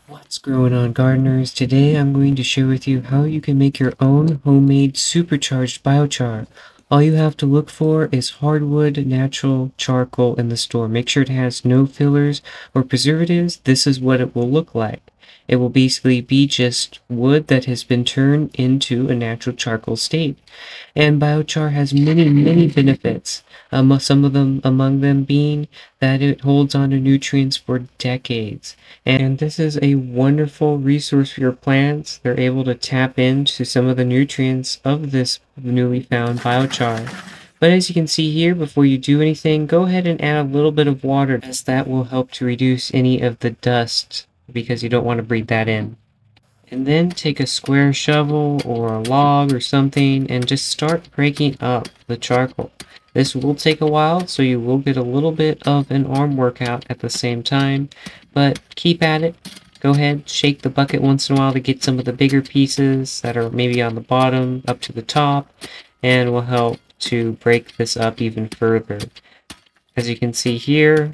What's going on, gardeners? Today I'm going to share with you how you can make your own homemade supercharged biochar. All you have to look for is hardwood natural charcoal in the store. Make sure it has no fillers or preservatives. This is what it will look like. It will basically be just wood that has been turned into a natural charcoal state. And biochar has many benefits. Some of them, among them being that it holds on to nutrients for decades. And this is a wonderful resource for your plants. They're able to tap into some of the nutrients of this newly found biochar. But as you can see here, before you do anything, go ahead and add a little bit of water, as that will help to reduce any of the dust, because you don't want to breathe that in. And then take a square shovel or a log or something and just start breaking up the charcoal. This will take a while, so you will get a little bit of an arm workout at the same time, but keep at it. Go ahead, shake the bucket once in a while to get some of the bigger pieces that are maybe on the bottom up to the top, and will help to break this up even further. As you can see here,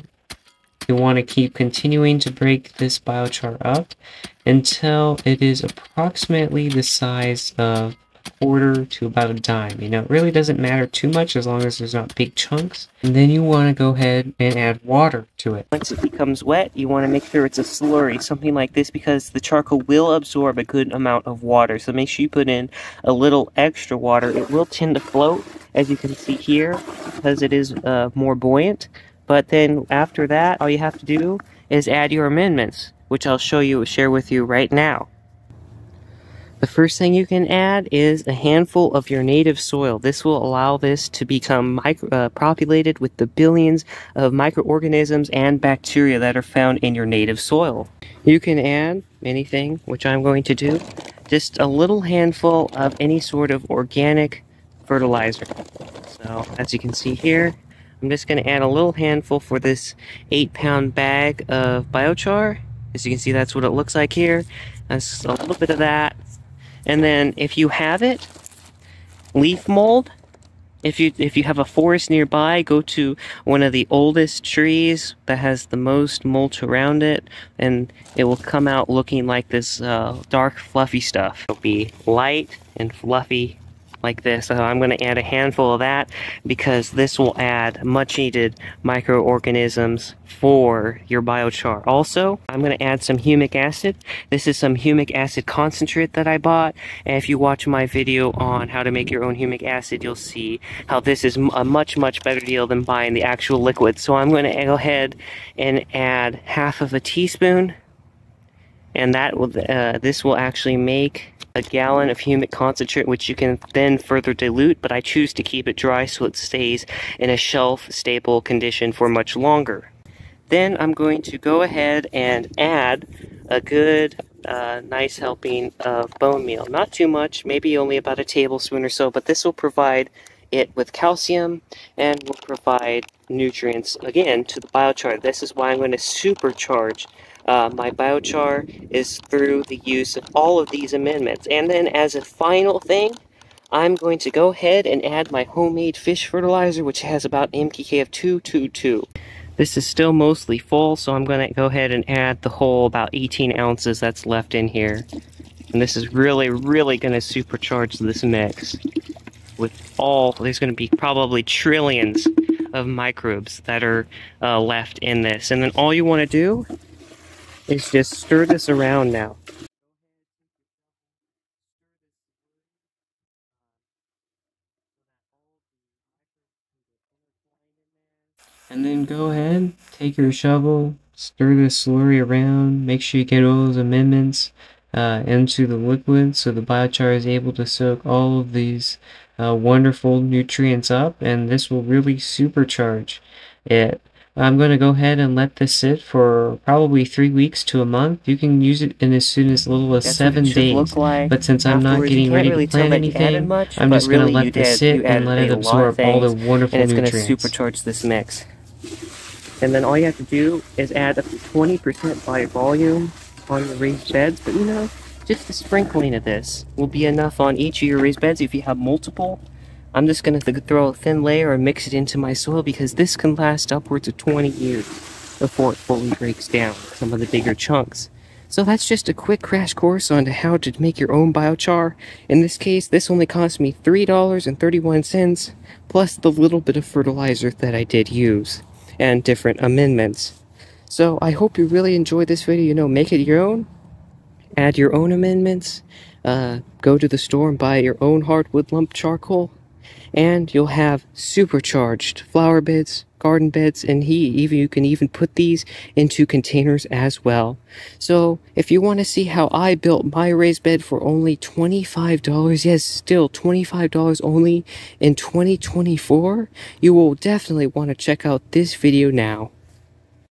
you want to keep continuing to break this biochar up until it is approximately the size of a quarter to about a dime. You know, it really doesn't matter too much as long as there's not big chunks. And then you want to go ahead and add water to it. Once it becomes wet, you want to make sure it's a slurry, something like this, because the charcoal will absorb a good amount of water. So make sure you put in a little extra water. It will tend to float, as you can see here, because it is more buoyant. But then after that, all you have to do is add your amendments, which I'll share with you right now. The first thing you can add is a handful of your native soil. This will allow this to become populated with the billions of microorganisms and bacteria that are found in your native soil. You can add anything, which I'm going to do, just a little handful of any sort of organic fertilizer. So as you can see here, I'm just going to add a little handful for this 8-pound bag of biochar. As you can see, that's what it looks like here. That's a little bit of that. And then if you have it, leaf mold. If you have a forest nearby, go to one of the oldest trees that has the most mulch around it, and it will come out looking like this dark fluffy stuff. It'll be light and fluffy like this. So I'm going to add a handful of that because this will add much needed microorganisms for your biochar. Also, I'm going to add some humic acid. This is some humic acid concentrate that I bought, and if you watch my video on how to make your own humic acid, you'll see how this is a much better deal than buying the actual liquid. So I'm going to go ahead and add half of a teaspoon, and that will this will actually make a gallon of humic concentrate, which you can then further dilute, but I choose to keep it dry so it stays in a shelf-stable condition for much longer. Then I'm going to go ahead and add a good, nice helping of bone meal. Not too much, maybe only about a tablespoon or so, but this will provide it with calcium and will provide nutrients, again, to the biochar. This is why I'm going to supercharge my biochar, is through the use of all of these amendments. And then as a final thing, I'm going to go ahead and add my homemade fish fertilizer, which has about an MPK of 222. This is still mostly full, so I'm going to go ahead and add the whole about 18 ounces that's left in here. And this is really going to supercharge this mix. There's going to be probably trillions of microbes that are left in this. And then all you want to do is just stir this around now. And then go ahead, take your shovel, stir this slurry around, make sure you get all those amendments into the liquid so the biochar is able to soak all of these wonderful nutrients up, and this will really supercharge it. I'm going to go ahead and let this sit for probably 3 weeks to a month. You can use it in as soon as little as 7 days. But since I'm not getting ready to plant anything, I'm just going to let this sit and let it absorb all the wonderful nutrients. And it's going to supercharge this mix. And then all you have to do is add up to 20% by volume on your raised beds. But you know, just a sprinkling of this will be enough on each of your raised beds. If you have multiple, I'm just going to throw a thin layer and mix it into my soil, because this can last upwards of 20 years before it fully breaks down some of the bigger chunks. So that's just a quick crash course on how to make your own biochar. In this case, this only cost me $3.31, plus the little bit of fertilizer that I did use, and different amendments. So I hope you really enjoyed this video. Make it your own, add your own amendments, go to the store and buy your own hardwood lump charcoal, and you'll have supercharged flower beds, garden beds, and you can even put these into containers as well. So if you want to see how I built my raised bed for only $25, yes, still $25 only in 2024, you will definitely want to check out this video now.